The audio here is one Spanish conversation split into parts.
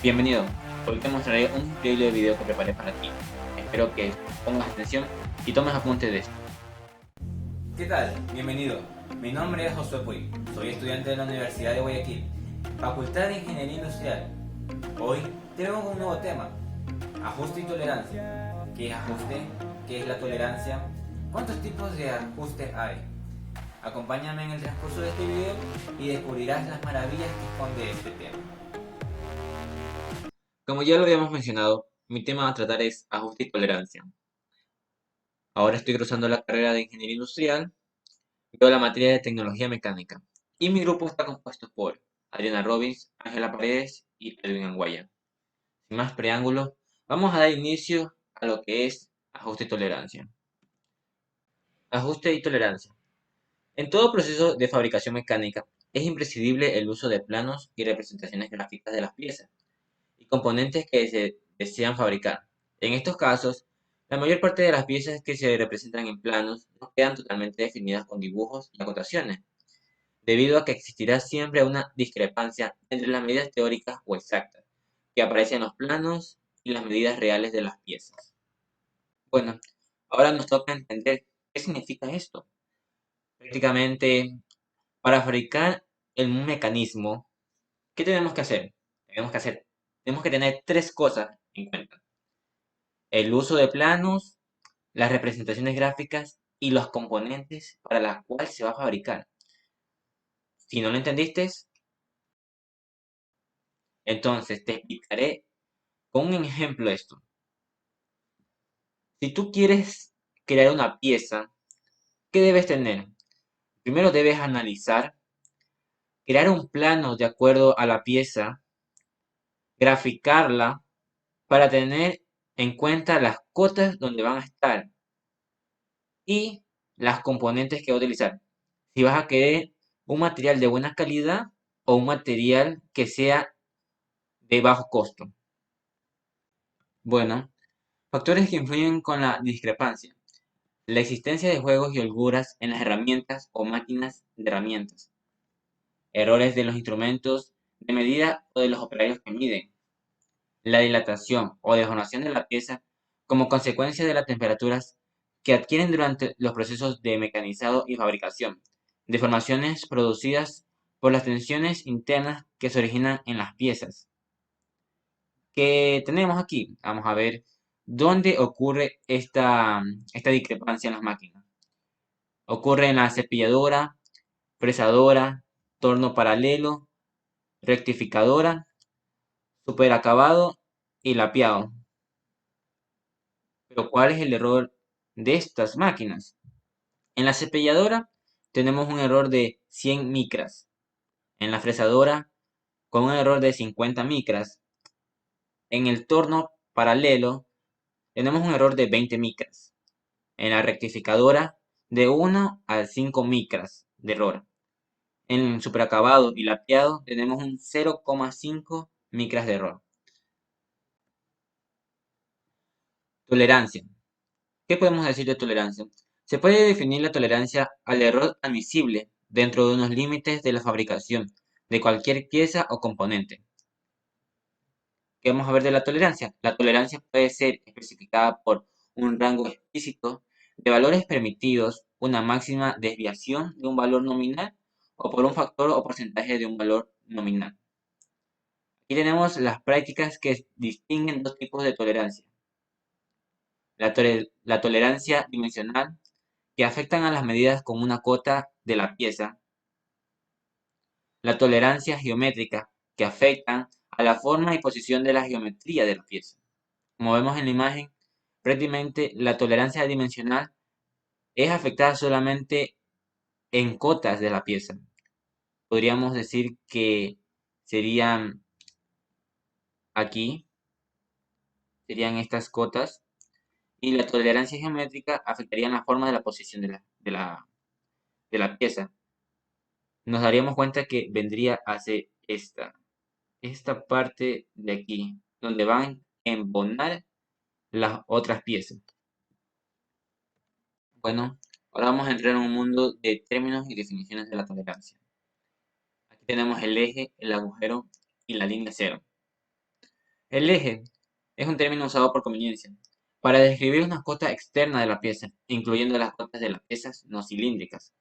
Bienvenido, hoy te mostraré un increíble video que preparé para ti. Espero que pongas atención y tomes apunte de esto. ¿Qué tal? Bienvenido. Mi nombre es Josué Puy. Soy estudiante de la Universidad de Guayaquil, Facultad de Ingeniería Industrial. Hoy tengo un nuevo tema: ajuste y tolerancia. ¿Qué es ajuste? ¿Qué es la tolerancia? ¿Cuántos tipos de ajustes hay? Acompáñame en el transcurso de este video y descubrirás las maravillas que esconde este tema. Como ya lo habíamos mencionado, mi tema a tratar es ajuste y tolerancia. Ahora estoy cursando la carrera de Ingeniería Industrial, veo la materia de Tecnología Mecánica, y mi grupo está compuesto por Adriana Robbins, Ángela Paredes y Edwin Anguaya. Sin más preámbulos, vamos a dar inicio a lo que es ajuste y tolerancia. Ajuste y tolerancia. En todo proceso de fabricación mecánica, es imprescindible el uso de planos y representaciones gráficas de las piezas y componentes que se desean fabricar. En estos casos, la mayor parte de las piezas que se representan en planos no quedan totalmente definidas con dibujos y acotaciones, debido a que existirá siempre una discrepancia entre las medidas teóricas o exactas que aparecen en los planos y las medidas reales de las piezas. Bueno, ahora nos toca entender qué significa esto. Prácticamente, para fabricar un mecanismo, ¿qué tenemos que hacer? Tenemos que tener tres cosas en cuenta: el uso de planos, las representaciones gráficas y los componentes para los cuales se va a fabricar. Si no lo entendiste, entonces te explicaré con un ejemplo esto. Si tú quieres crear una pieza, ¿qué debes tener? Primero debes analizar, crear un plano de acuerdo a la pieza, graficarla para tener en cuenta las cotas donde van a estar y las componentes que va a utilizar. Si vas a querer un material de buena calidad o un material que sea de bajo costo. Bueno, factores que influyen con la discrepancia: la existencia de juegos y holguras en las herramientas o máquinas de herramientas, errores de los instrumentos de medida o de los operarios que miden, la dilatación o deformación de la pieza como consecuencia de las temperaturas que adquieren durante los procesos de mecanizado y fabricación, deformaciones producidas por las tensiones internas que se originan en las piezas. ¿Qué tenemos aquí? Vamos a ver dónde ocurre esta discrepancia en las máquinas. Ocurre en la cepilladora, fresadora, torno paralelo, rectificadora, superacabado y lapiado. Pero ¿cuál es el error de estas máquinas? En la cepilladora tenemos un error de 100 micras. En la fresadora con un error de 50 micras. En el torno paralelo tenemos un error de 20 micras. En la rectificadora de 1 a 5 micras de error. En superacabado y lapiado tenemos un 0,5 micras de error. Tolerancia. ¿Qué podemos decir de tolerancia? Se puede definir la tolerancia al error admisible dentro de unos límites de la fabricación de cualquier pieza o componente. ¿Qué vamos a ver de la tolerancia? La tolerancia puede ser especificada por un rango explícito de valores permitidos, una máxima desviación de un valor nominal o por un factor o porcentaje de un valor nominal. Aquí tenemos las prácticas que distinguen dos tipos de tolerancia: la tolerancia dimensional, que afectan a las medidas con una cota de la pieza; la tolerancia geométrica, que afectan a la forma y posición de la geometría de la pieza. Como vemos en la imagen, prácticamente la tolerancia dimensional es afectada solamente en cotas de la pieza. Podríamos decir que serían aquí, serían estas cotas, y la tolerancia geométrica afectaría en la forma de la posición de la pieza. Nos daríamos cuenta que vendría a ser esta parte de aquí, donde van a embonar las otras piezas. Bueno, ahora vamos a entrar en un mundo de términos y definiciones de la tolerancia. Aquí tenemos el eje, el agujero y la línea cero. El eje es un término usado por conveniencia para describir una cota externa de la pieza, incluyendo las cotas de las piezas no cilíndricas.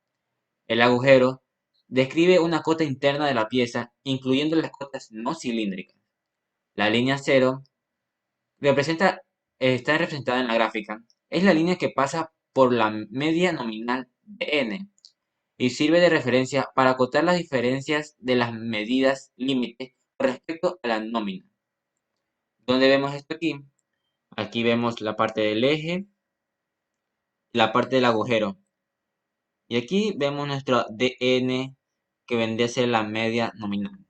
El agujero describe una cota interna de la pieza, incluyendo las cotas no cilíndricas. La línea cero representa, está representada en la gráfica. Es la línea que pasa por la media nominal de n y sirve de referencia para acotar las diferencias de las medidas límite con respecto a la nómina. ¿Dónde vemos esto aquí? Aquí vemos la parte del eje, la parte del agujero. Y aquí vemos nuestro dn, que vendría a ser la media nominal.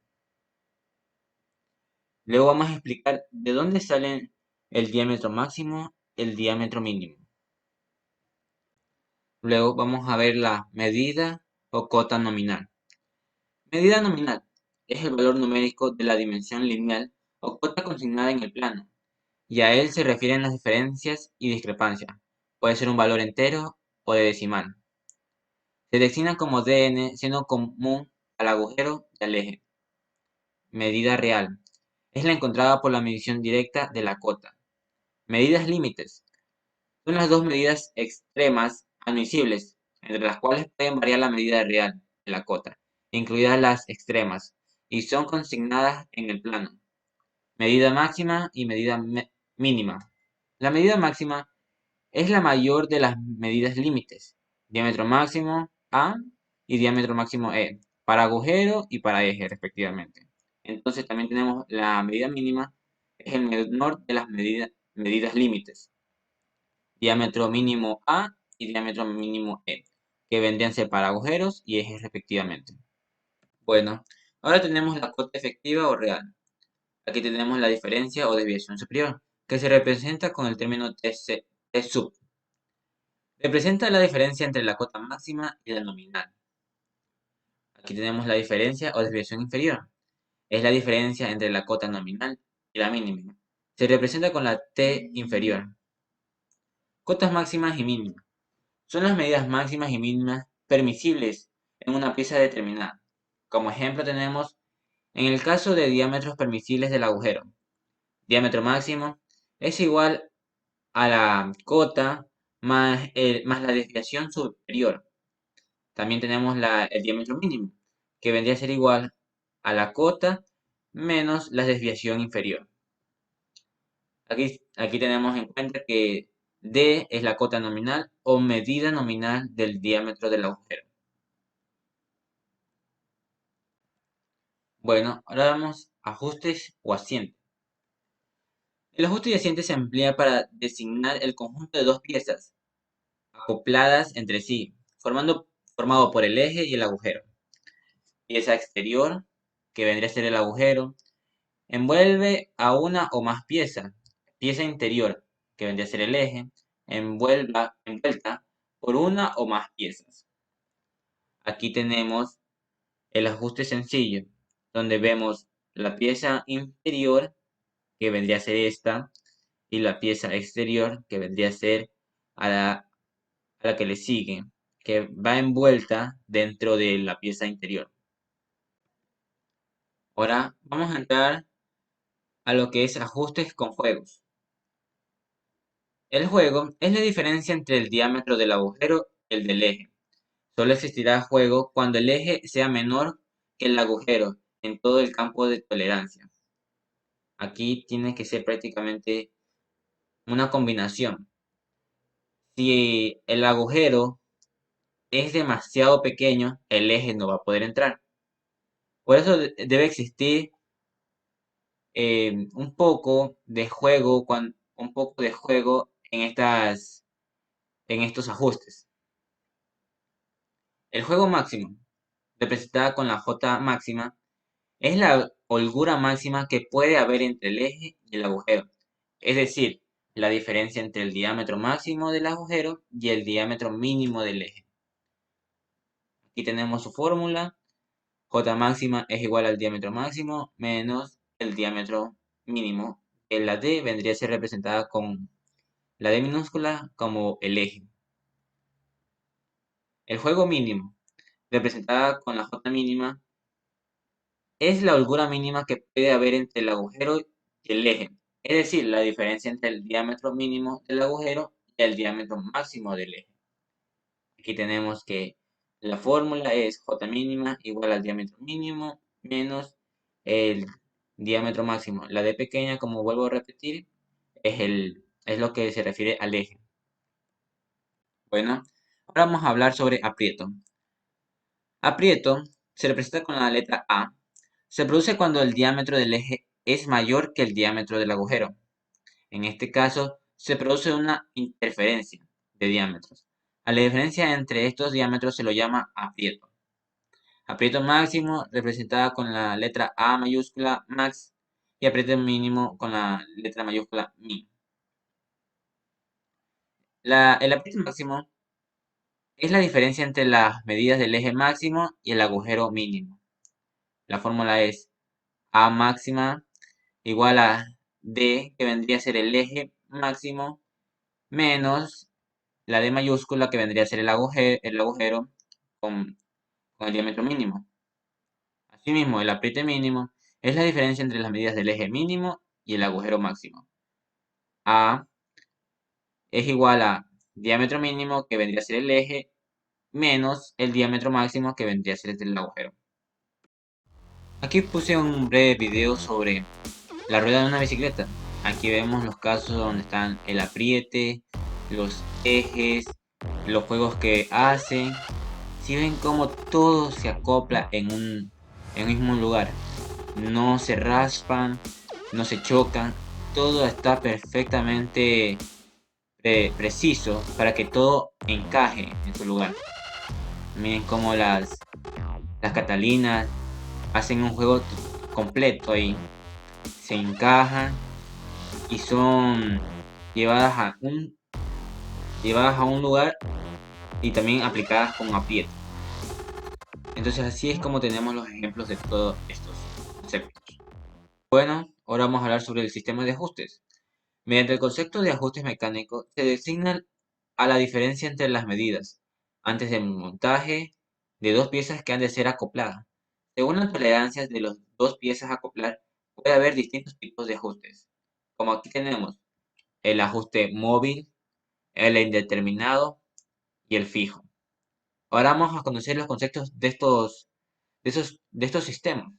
Luego vamos a explicar de dónde salen el diámetro máximo, el diámetro mínimo. Luego vamos a ver la medida o cota nominal. Medida nominal es el valor numérico de la dimensión lineal o cota consignada en el plano, y a él se refieren las diferencias y discrepancias. Puede ser un valor entero o de decimal. Se designa como dn siendo común al agujero y al eje. Medida real es la encontrada por la medición directa de la cota. Medidas límites son las dos medidas extremas admisibles, entre las cuales pueden variar la medida real de la cota, incluidas las extremas, y son consignadas en el plano. Medida máxima y medida mínima. La medida máxima es la mayor de las medidas límites, diámetro máximo A y diámetro máximo E, para agujero y para eje respectivamente. Entonces también tenemos la medida mínima, es el menor de las medidas límites, diámetro mínimo A y diámetro mínimo E, que vendrían a ser para agujeros y ejes respectivamente. Bueno, ahora tenemos la cota efectiva o real. Aquí tenemos la diferencia o desviación superior, que se representa con el término T sub. Representa la diferencia entre la cota máxima y la nominal. Aquí tenemos la diferencia o desviación inferior. Es la diferencia entre la cota nominal y la mínima. Se representa con la T inferior. Cotas máximas y mínimas. Son las medidas máximas y mínimas permisibles en una pieza determinada. Como ejemplo tenemos en el caso de diámetros permisibles del agujero. Diámetro máximo es igual a la cota más la desviación superior. También tenemos el diámetro mínimo, que vendría a ser igual a la cota menos la desviación inferior. Aquí tenemos en cuenta que D es la cota nominal o medida nominal del diámetro del agujero. Bueno, ahora vamos a ajustes o asientos. El ajuste y asiente se emplea para designar el conjunto de dos piezas acopladas entre sí, formado por el eje y el agujero. Pieza exterior, que vendría a ser el agujero, envuelve a una o más piezas. Pieza interior, que vendría a ser el eje, envuelta por una o más piezas. Aquí tenemos el ajuste sencillo, donde vemos la pieza interior, que vendría a ser esta, y la pieza exterior, que vendría a ser a la que le sigue, que va envuelta dentro de la pieza interior. Ahora vamos a entrar a lo que es ajustes con juegos. El juego es la diferencia entre el diámetro del agujero y el del eje. Solo existirá juego cuando el eje sea menor que el agujero en todo el campo de tolerancia. Aquí tiene que ser prácticamente una combinación. Si el agujero es demasiado pequeño, el eje no va a poder entrar. Por eso debe existir un poco de juego, en estos ajustes. El juego máximo, representada con la J máxima, es la holgura máxima que puede haber entre el eje y el agujero, es decir, la diferencia entre el diámetro máximo del agujero y el diámetro mínimo del eje. Aquí tenemos su fórmula. J máxima es igual al diámetro máximo menos el diámetro mínimo. La D vendría a ser representada con la D minúscula como el eje. El juego mínimo, representada con la J mínima, es la holgura mínima que puede haber entre el agujero y el eje, es decir, la diferencia entre el diámetro mínimo del agujero y el diámetro máximo del eje. Aquí tenemos que la fórmula es J mínima igual al diámetro mínimo menos el diámetro máximo. La D pequeña, como vuelvo a repetir, es lo que se refiere al eje. Bueno, ahora vamos a hablar sobre aprieto. Aprieto se representa con la letra A. Se produce cuando el diámetro del eje es mayor que el diámetro del agujero. En este caso, se produce una interferencia de diámetros. A la diferencia entre estos diámetros se lo llama aprieto. Aprieto máximo representada con la letra A mayúscula max y aprieto mínimo con la letra mayúscula min. El aprieto máximo es la diferencia entre las medidas del eje máximo y el agujero mínimo. La fórmula es A máxima igual a D, que vendría a ser el eje máximo, menos la D mayúscula, que vendría a ser el agujero con el diámetro mínimo. Asimismo, el apriete mínimo es la diferencia entre las medidas del eje mínimo y el agujero máximo. A es igual a diámetro mínimo, que vendría a ser el eje, menos el diámetro máximo, que vendría a ser el agujero. Aquí puse un breve video sobre la rueda de una bicicleta. Aquí vemos los casos donde están el apriete, los ejes, los juegos que hacen. Si ven cómo todo se acopla en un mismo lugar. No se raspan, no se chocan. Todo está perfectamente preciso para que todo encaje en su lugar. Miren cómo las Catalinas hacen un juego completo ahí. Se encajan y son llevadas a un lugar y también aplicadas con apriete. Entonces así es como tenemos los ejemplos de todos estos conceptos. Bueno, ahora vamos a hablar sobre el sistema de ajustes. Mediante el concepto de ajustes mecánicos se designa a la diferencia entre las medidas antes del montaje de dos piezas que han de ser acopladas. Según las tolerancias de las dos piezas a acoplar, puede haber distintos tipos de ajustes. Como aquí tenemos el ajuste móvil, el indeterminado y el fijo. Ahora vamos a conocer los conceptos de estos sistemas.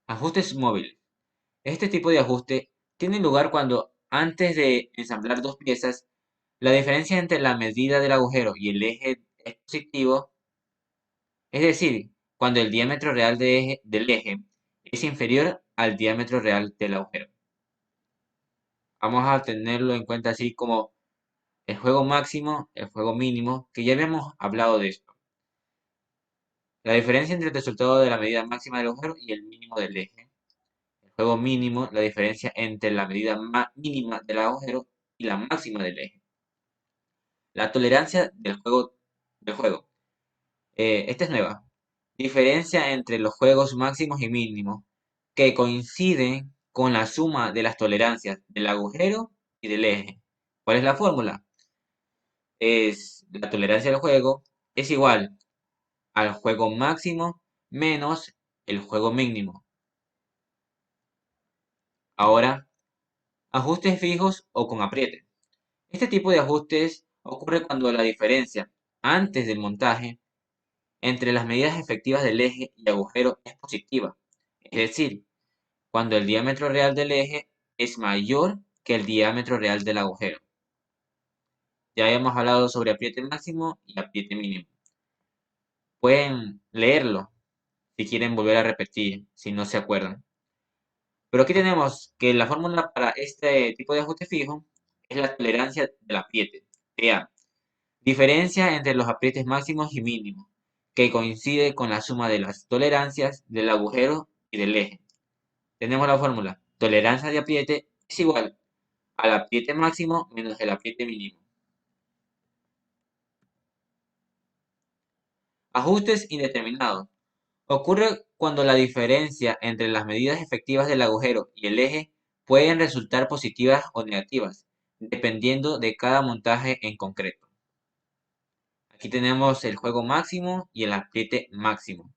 Ajustes móviles. Este tipo de ajuste tiene lugar cuando, antes de ensamblar dos piezas, la diferencia entre la medida del agujero y el eje es positivo, es decir, cuando el diámetro real del eje es inferior al diámetro real del agujero. Vamos a tenerlo en cuenta así como el juego máximo, el juego mínimo, que ya habíamos hablado de esto. La diferencia entre el resultado de la medida máxima del agujero y el mínimo del eje. El juego mínimo, la diferencia entre la medida mínima del agujero y la máxima del eje. La tolerancia del juego. Esta es nueva. Diferencia entre los juegos máximos y mínimos que coinciden con la suma de las tolerancias del agujero y del eje. ¿Cuál es la fórmula? Es la tolerancia del juego es igual al juego máximo menos el juego mínimo. Ahora, ajustes fijos o con apriete. Este tipo de ajustes ocurre cuando la diferencia antes del montaje entre las medidas efectivas del eje y agujero es positiva. Es decir, cuando el diámetro real del eje es mayor que el diámetro real del agujero. Ya hemos hablado sobre apriete máximo y apriete mínimo. Pueden leerlo si quieren volver a repetir, si no se acuerdan. Pero aquí tenemos que la fórmula para este tipo de ajuste fijo es la tolerancia del apriete, TA. Diferencia entre los aprietes máximos y mínimos, que coincide con la suma de las tolerancias del agujero y del eje. Tenemos la fórmula, tolerancia de apriete es igual al apriete máximo menos el apriete mínimo. Ajustes indeterminados. Ocurre cuando la diferencia entre las medidas efectivas del agujero y el eje pueden resultar positivas o negativas, dependiendo de cada montaje en concreto. Aquí tenemos el juego máximo y el apriete máximo.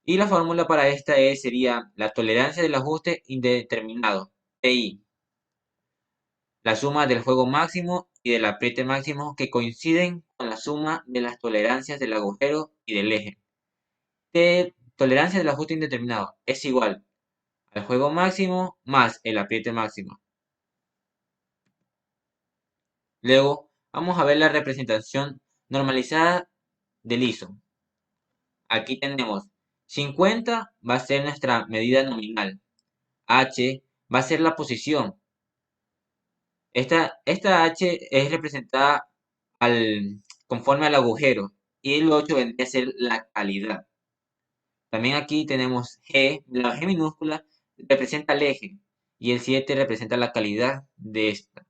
Y la fórmula para esta sería la tolerancia del ajuste indeterminado, TI, la suma del juego máximo y del apriete máximo que coinciden con la suma de las tolerancias del agujero y del eje. Tolerancia del ajuste indeterminado es igual al juego máximo más el apriete máximo. Luego vamos a ver la representación normalizada del ISO. Aquí tenemos 50 va a ser nuestra medida nominal. H va a ser la posición. Esta H es representada conforme al agujero y el 8 vendría a ser la calidad. También aquí tenemos G, la G minúscula representa el eje y el 7 representa la calidad de esta.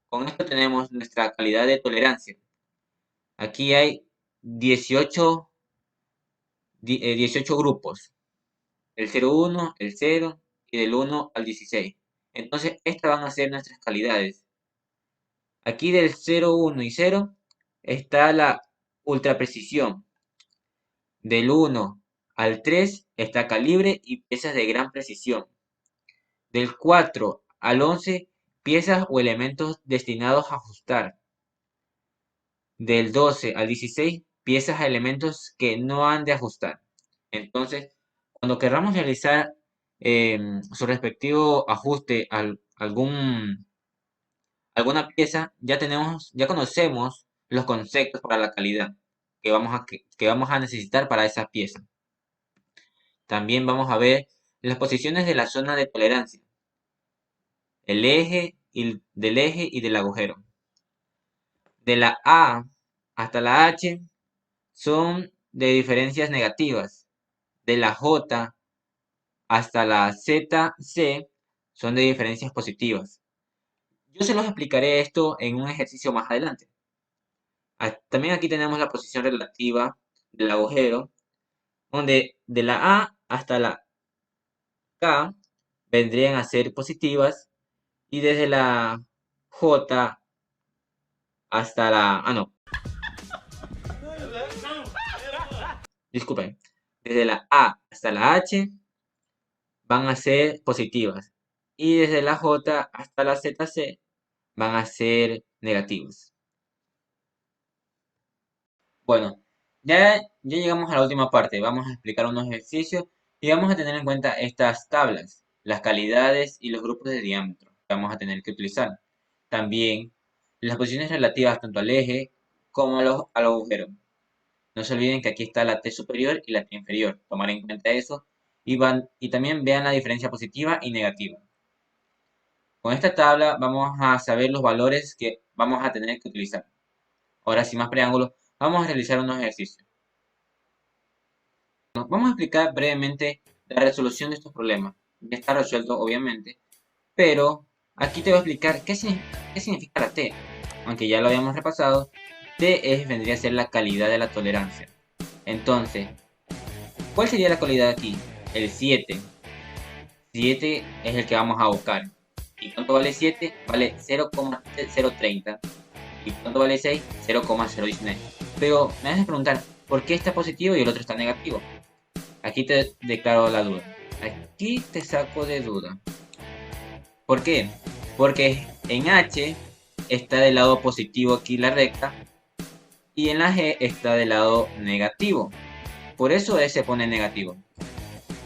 Con esto tenemos nuestra calidad de tolerancia. Aquí hay 18 grupos. El 0,1, el 0 y del 1 al 16. Entonces, estas van a ser nuestras calidades. Aquí del 0, 1 y 0 está la ultra precisión. Del 1 al 3 está calibre y piezas de gran precisión. Del 4 al 11, piezas o elementos destinados a ajustar. Del 12 al 16, piezas a elementos que no han de ajustar. Entonces, cuando queramos realizar su respectivo ajuste a alguna pieza, ya conocemos los conceptos para la calidad que vamos a necesitar para esa pieza. También vamos a ver las posiciones de la zona de tolerancia, del eje y del agujero. De la A hasta la H son de diferencias negativas. De la J hasta la ZC son de diferencias positivas. Yo se los explicaré esto en un ejercicio más adelante. También aquí tenemos la posición relativa del agujero, donde de la A hasta la K vendrían a ser positivas y desde la J hasta la... no. Disculpen. Desde la A hasta la H van a ser positivas y desde la J hasta la ZC van a ser negativos. Bueno, ya llegamos a la última parte. Vamos a explicar unos ejercicios y vamos a tener en cuenta estas tablas, las calidades y los grupos de diámetro que vamos a tener que utilizar. También las posiciones relativas tanto al eje como al agujero. No se olviden que aquí está la T superior y la T inferior. Tomar en cuenta eso y también vean la diferencia positiva y negativa. Con esta tabla vamos a saber los valores que vamos a tener que utilizar. Ahora, sin más preámbulos, vamos a realizar unos ejercicios. Vamos a explicar brevemente la resolución de estos problemas. Ya está resuelto, obviamente, pero aquí te voy a explicar qué significa la T. Aunque ya lo habíamos repasado, vendría a ser la calidad de la tolerancia. Entonces, ¿cuál sería la calidad aquí? El 7. 7 es el que vamos a buscar. ¿Y cuánto vale 7? Vale 0,030. ¿Y cuánto vale 6? 0,019. Pero me vas a preguntar, ¿por qué está positivo y el otro está negativo? Aquí te declaro la duda. Aquí te saco de duda. ¿Por qué? Porque en H está del lado positivo aquí la recta y en la G está del lado negativo. Por eso S se pone negativo.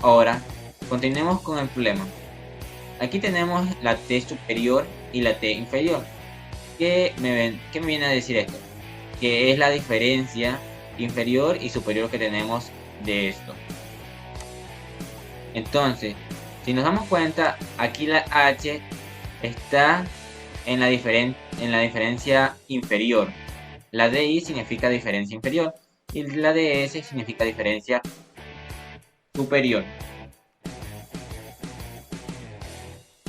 Ahora, continuemos con el problema. Aquí tenemos la T superior y la T inferior. ¿Qué me viene a decir esto? Que es la diferencia inferior y superior que tenemos de esto. Entonces, si nos damos cuenta, aquí la H está en la diferencia inferior. La DI significa diferencia inferior y la DS significa diferencia superior.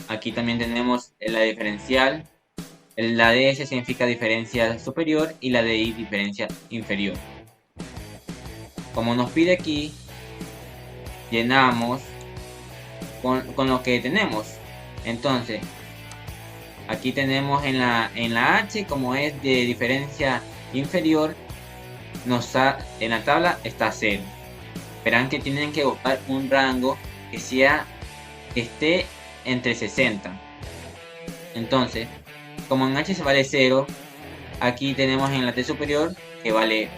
Aquí también tenemos la diferencial. La DS significa diferencia superior y la DI diferencia inferior. Como nos pide aquí, llenamos con lo que tenemos. Entonces, aquí tenemos en la H, como es de diferencia inferior, en la tabla está 0. verán que tienen que buscar un rango que esté entre 60. Entonces, como en h se vale 0, aquí tenemos en la t superior que vale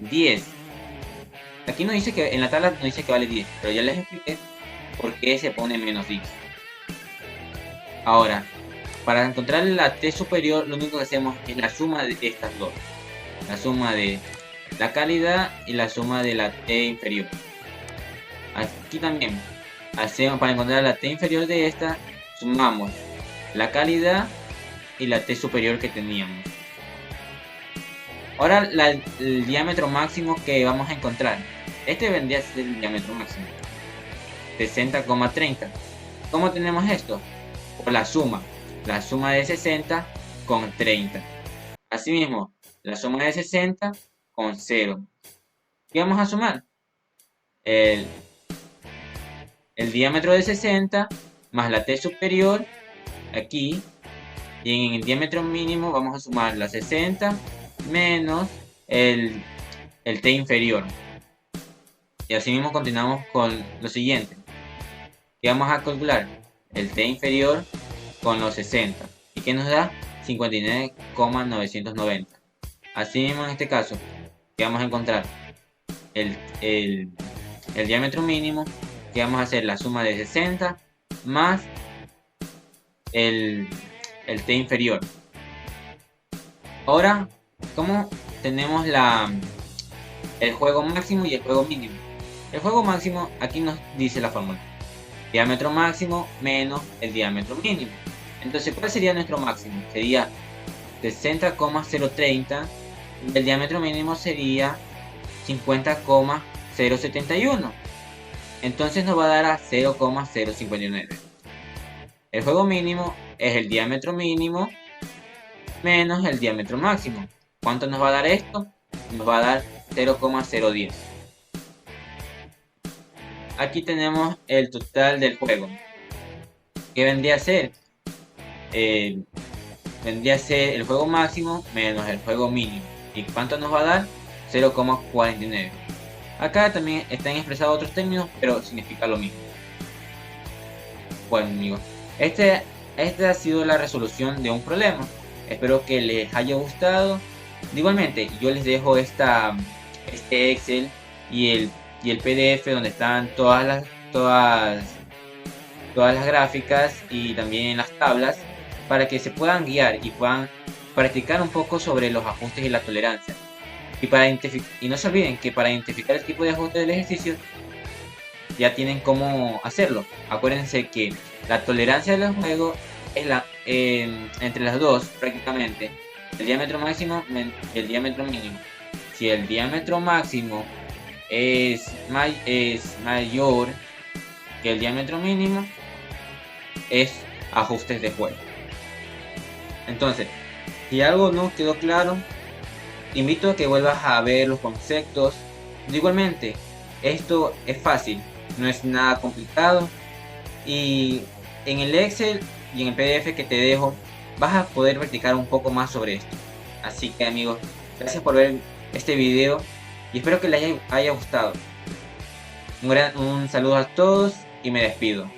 10. Aquí no dice que, en la tabla no dice que vale 10, pero ya les expliqué por qué se pone menos 10. Ahora, para encontrar la t superior, lo único que hacemos es la suma de estas dos. La suma de la calidad y la suma de la t inferior. Aquí también, hacemos para encontrar la t inferior de esta, sumamos la calidad y la t superior que teníamos. Ahora el diámetro máximo que vamos a encontrar. Este vendría a ser el diámetro máximo. 60,30. ¿Cómo tenemos esto? Por la suma. La suma de 60 con 30. Asimismo, la suma de 60 con 0. ¿Qué vamos a sumar? El diámetro de 60 más la t superior aquí. Y en el diámetro mínimo vamos a sumar la 60 menos el t inferior. Y así mismo continuamos con lo siguiente. Que vamos a calcular el t inferior con los 60. ¿Y que nos da? 59,990. Así mismo en este caso, que vamos a encontrar el diámetro mínimo, que vamos a hacer la suma de 60 más el t inferior. Ahora, ¿cómo tenemos el juego máximo y el juego mínimo? El juego máximo, aquí nos dice la fórmula. Diámetro máximo menos el diámetro mínimo. Entonces, ¿cuál sería nuestro máximo? Sería 60,030 y el diámetro mínimo sería 50,071. Entonces nos va a dar a 0,059. El juego mínimo es el diámetro mínimo menos el diámetro máximo. ¿Cuánto nos va a dar esto? Nos va a dar 0,010. Aquí tenemos el total del juego. ¿Qué vendría a ser? Vendría a ser el juego máximo menos el juego mínimo. ¿Y cuánto nos va a dar? 0,49. Acá también están expresados otros términos, pero significa lo mismo. Bueno, amigos, esta ha sido la resolución de un problema. Espero que les haya gustado. Igualmente, yo les dejo este Excel y el PDF donde están todas las gráficas y también las tablas para que se puedan guiar y puedan practicar un poco sobre los ajustes y la tolerancia. Y no se olviden que para identificar el tipo de ajuste del ejercicio ya tienen cómo hacerlo. Acuérdense que la tolerancia del juego es entre las dos prácticamente, el diámetro máximo y el diámetro mínimo. Si el diámetro máximo es mayor que el diámetro mínimo, es ajustes de juego. Entonces, si algo no quedó claro, invito a que vuelvas a ver los conceptos. Igualmente, esto es fácil, no es nada complicado, y en el Excel y en el PDF que te dejo vas a poder practicar un poco más sobre esto. Así que, amigos, gracias por ver este video y espero que les haya gustado. Un saludo a todos y me despido.